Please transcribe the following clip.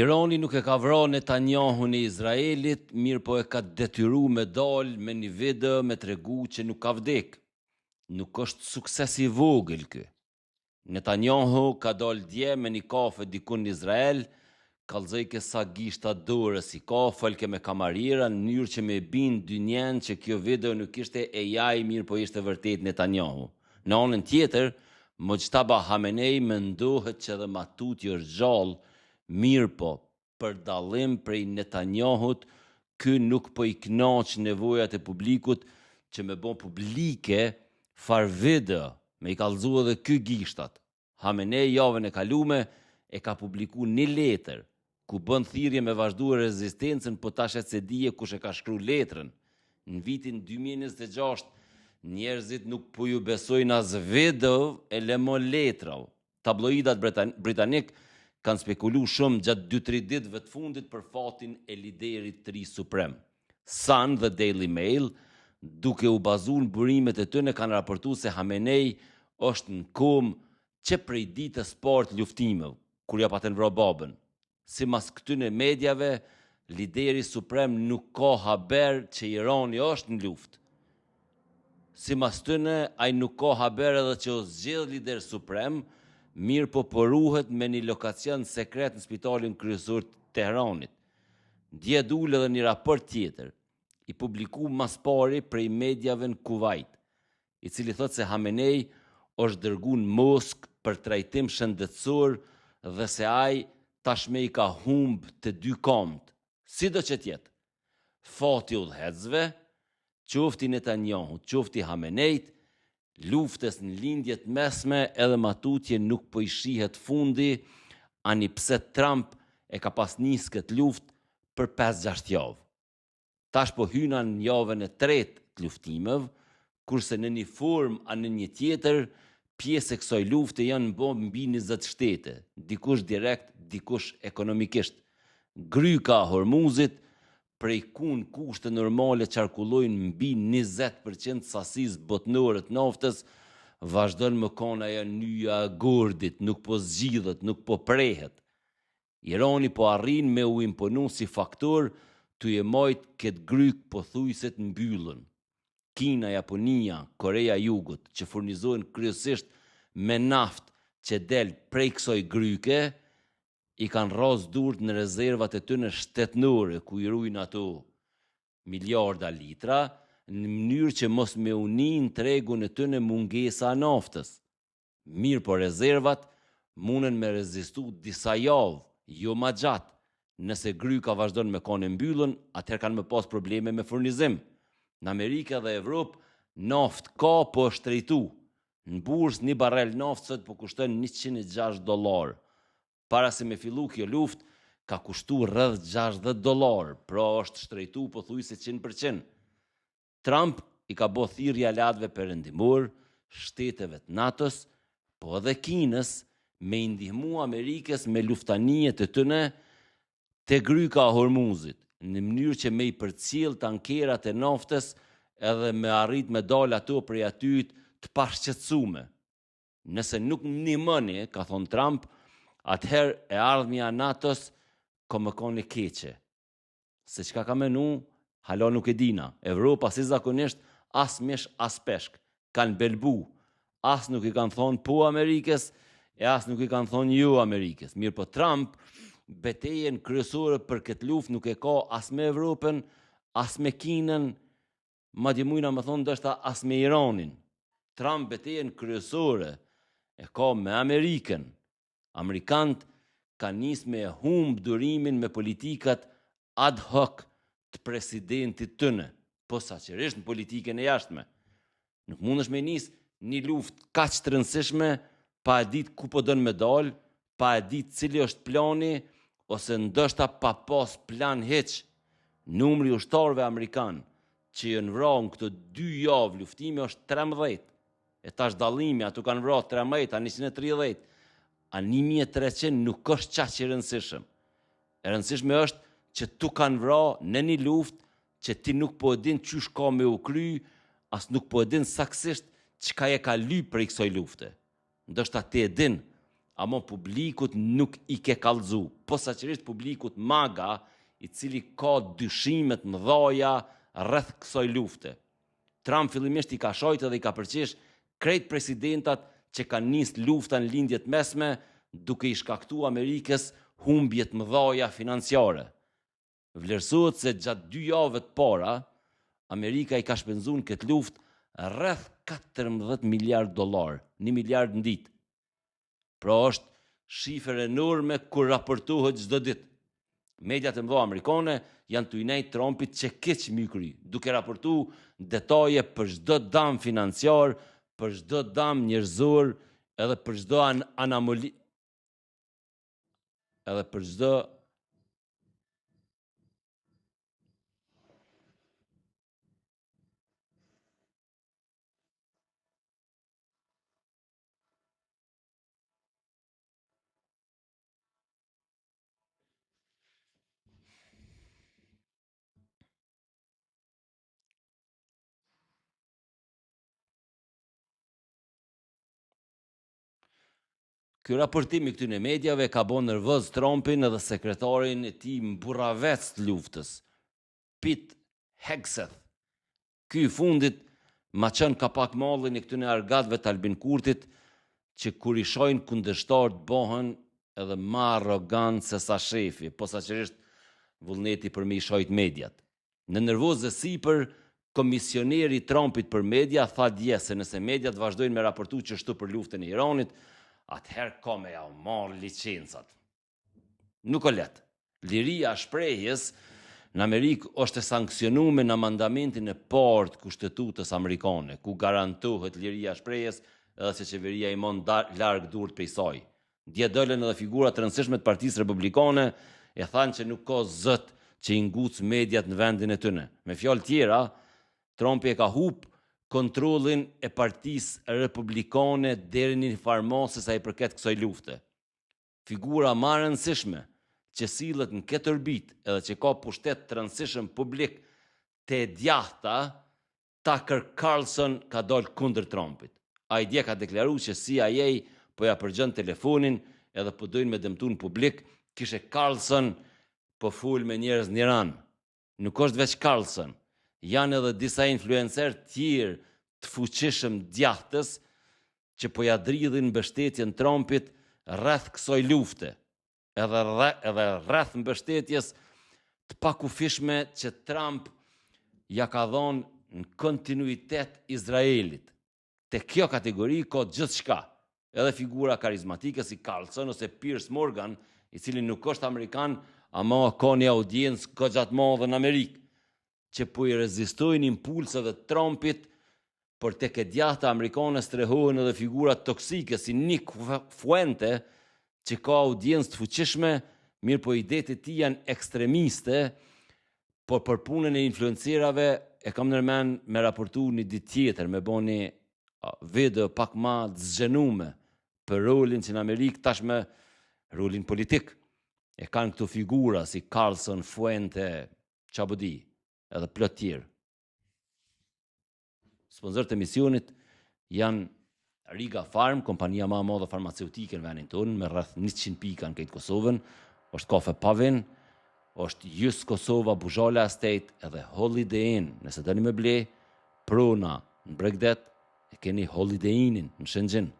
Irani nuk e ka vrarë Netanjahun e Izraelit, mirë po e ka detyru me dalë me një video me tregu që nuk ka vdek. Nuk është sukses i vogël ky. Netanjahu ka dalë dje me një kafe dikun në Izrael, kallëzojke sa gishta dorës i ka, folke me kamarira në mënyrë që me bind dynjen që kjo video nuk ishte AI, mirë po ishte vërtet Netanjahu. Në anën tjetër, Mojtaba Hamenei mendohet që dhe Matuti është gjallë, mirë po, për dallim prej Netanjahut, ky nuk po i knaq nevojat e publikut që me bon publike far video, me i kallëzu edhe ky gishtat. Hamenei javën e kalume e ka publiku një letër, ku bën thirrje me vazhduar rezistencën, po tash se dije kush e ka shkruar letrën. Në vitin 2026, njerëzit nuk po ju besojnë as video e lemo letrave. Tabloidat britanik kanë spekulu shumë gjatë 2-3 ditëve të fundit për fatin e liderit të ri suprem. Sun dhe Daily Mail, duke u bazuar në burimet e tyre, kanë raportuar se Hamenei është në komë që prej ditës parë të luftimeve, kur ja patën vrarë babën. Simas këtyne medjave, lideri suprem nuk ka haber që Irani është në luftë. Simas tyne, ai nuk ka haber edhe që o zgjedh lider suprem, mirë po poruhet me një lokacion sekret në spitalin kryesor të Teheranit. Dje dul edhe një raport tjetër, i publiku mas pari prej medjave në Kuvajt, i cili thot se Hamenei është dërgu në Moskë për trajtim shëndetësor dhe se ai tashme i ka humb të dy kamët. Sido që tjetë, fati udhëhecëve, qofti Netanjahu, qofti Hameneit, luftës në lindjet mesme edhe matutje nuk po i shihet fundi, ani pse Trump e ka pas nis këtë luftë për 5-6 javë. Tash po hyna në javën e tretë të luftimeve, kurse në një formë a në një tjetër, pjesë e kësaj lufte janë në mbi 20 shtete, dikush direkt, dikush ekonomikisht. Gryka Hormuzit, prej kun kushte normale qarkullojnë mbi 20% sasisë botnore të naftës, vazhdon më kanë ajo nyja e gordit, nuk po zgjidhet, nuk po prehet. Irani po arrin me u imponu si faktor të jemojt këtë gryk pothuajse të mbyllën. Kina, Japonia, Korea Jugut, që furnizojnë kryesisht me naftë që del prej kësaj gryke, i kanë rras durt në rezervat e tyre shtetënore, ku i rujnë ato miliarda litra, në mënyrë që mos me unin tregun e tyre mungesa naftës. Mirë po rezervat munen me rezistu disa javë, jo ma gjatë. Nëse gryka vazhdon me kone mbyllën, atëherë kanë me pas probleme me furnizim. Në Amerika dhe Evropë, naftë ka po është drejtu. Në bursë një barel naftë sot po kushton $106. Para se me fillu kjo luftë, ka kushtu rreth $60, pra është shtrejtu pothuajse 100%. Trump i ka bo thirrje aleatëve perëndimor, shteteve të NATO-s, po edhe Kinës, me i ndihmu Amerikës me luftanie të tyre te gryka e Hormuzit, në mënyrë që me i përcjell tankerat e naftës edhe me arrit me dal ato prej aty të pashqetësume. Nëse nuk ndihmoni, ka thonë Trump, atëherë e ardhmja NATO-s ka më kone keqe. Se çka ka menu, hala nuk e dina. Evropa si zakonisht as mish as peshk, kanë belbu. As nuk i kanë thonë po Amerikës, e as nuk i kanë thonë jo Amerikës. Mirë po Trump, betejën kryesore për këtë luftë nuk e ka as me Evropën, as me Kinën, madje mujna më thonë ndoshta as me Iranin. Trump betejën kryesore e ka me Amerikën. Amerikanët kanë nis me humb durimin me politikat ad hoc të presidentit tyre, po saqërisht në politikën e jashtme. Nuk mundesh me nis një luftë kaq të rëndësishme pa e ditë ku po don me dal, pa e ditë cili është plani, ose ndoshta pa pas plan hiç. Numri ushtarëve amerikan që janë vrarë këto 2 javë luftimi është 13. E tash dallimi, ato kanë vrarë 13, a 130. A 1300 nuk është qaq i rëndësishëm. E rëndësishme është që tu kanë vrarë në një luftë që ti nuk po e din qysh ka me u kry, as nuk po e din saksisht çka e ka lyp për kësaj lufte. Ndoshta ti e din, Amo publikut nuk i ke kallëzu, posaçërisht publikut MAGA, i cili ka dyshimet mëdhaja rreth kësaj lufte. Trump fillimisht i ka shojtë dhe i ka përqesh krejt presidentat që kanë nis lufta në lindjet mesme, duke i shkaktuar Amerikës humbjet mëdhaja financiare. Vlerësohet se gjatë 2 javëve të para, Amerika i ka shpenzuar këtë luftë rreth 14 miliard dollar, 1 miliard në ditë. Pra është shifër enorme kur raportohet çdo ditë. Mediat e mëdha amerikane janë të nejt Trumpit që keq mykri, duke raportu detaje për çdo dam financiar, për çdo dam njerëzor, edhe për çdo anamoli, edhe për çdo Ky raportim i këtyre medjave ka bën nervoz Trumpin edhe sekretarin e tij mburravec të luftës, Pete Hegseth. Ky i fundit ma qenë ka pak mallin e këtyre argatëve të Albin Kurtit, që kur i shojnë kundërshtar të bëhen edhe më arrogant se sa shefi, posaçërisht vullneti për me i shojt mediat. Në nervoz e sipër, komisioneri Trumpit për media tha dje se nëse mediat vazhdojnë me raportu çështu për luftën e Iranit, atëherë ka me ja marrë licencat. Nuk o letë. Liria shprehjes në Amerikë është e sankcionuar në mandamentin e parë të Kushtetutës amerikane, ku garantohet liria shprehjes edhe se qeveria i mon larg durt prej saj. Dje dolën edhe figura të rëndësishme të Partisë Republikane e thanë që nuk ka zot që i nguc mediat në vendin e tyre. Me fjalë tjera, Trumpi e ka hup kontrollin e Partisë Republikane deri në një farmosë sa i përket kësaj lufte. Figura më e rëndësishme që sillet në këtë orbit edhe që ka pushtet të rëndësishëm publik te djahta, Tucker Carlson ka dalë kundër Trumpit. Ai dje ka deklaruar që CIA po ja përgjën telefonin edhe po dojnë me dëmtu në publik, kishe Carlson po ful me njerëz në Iran. Nuk është veç Carlson, janë edhe disa influencer tjerë të fuqishëm djahtës që po ja dridhin mbështetjen Trumpit rreth kësaj lufte, edhe rreth mbështetjes të pakufishme që Trump ja ka dhënë në kontinuitet Izraelit. Te kjo kategori ka gjithçka, edhe figura karizmatike si Carlson ose Piers Morgan, i cili nuk është Amerikan, ama ka një audiencë goxha të madhe në Amerikë, që po i rezistojnë impulseve të Trumpit, por tek e djahta amerikane strehohen edhe figura toksike si Nick Fuente, që ka audiencë të fuqishme, mirë po idetë e tij janë ekstremiste, por për punën e influencerave e kam nërmen me raportu një ditë tjetër, me bo një video pak ma të zgjenume për rolin që në Amerikë tashme rolin politik. E kanë këtu figura si Carlson, Fuente, Qabodi, edhe plot tjerë. Sponsorët e misionit janë Riga Farm, kompania ma madhe farmaceutike në vendin tonë, me rreth 100 pika në këtë Kosovën, është Kafe Pavin, është Jus Kosova, Buzhala Estate, edhe Holiday Inn. Nëse dëni me ble, prona në Bregdet, e keni Holiday Innin në Shëngjin.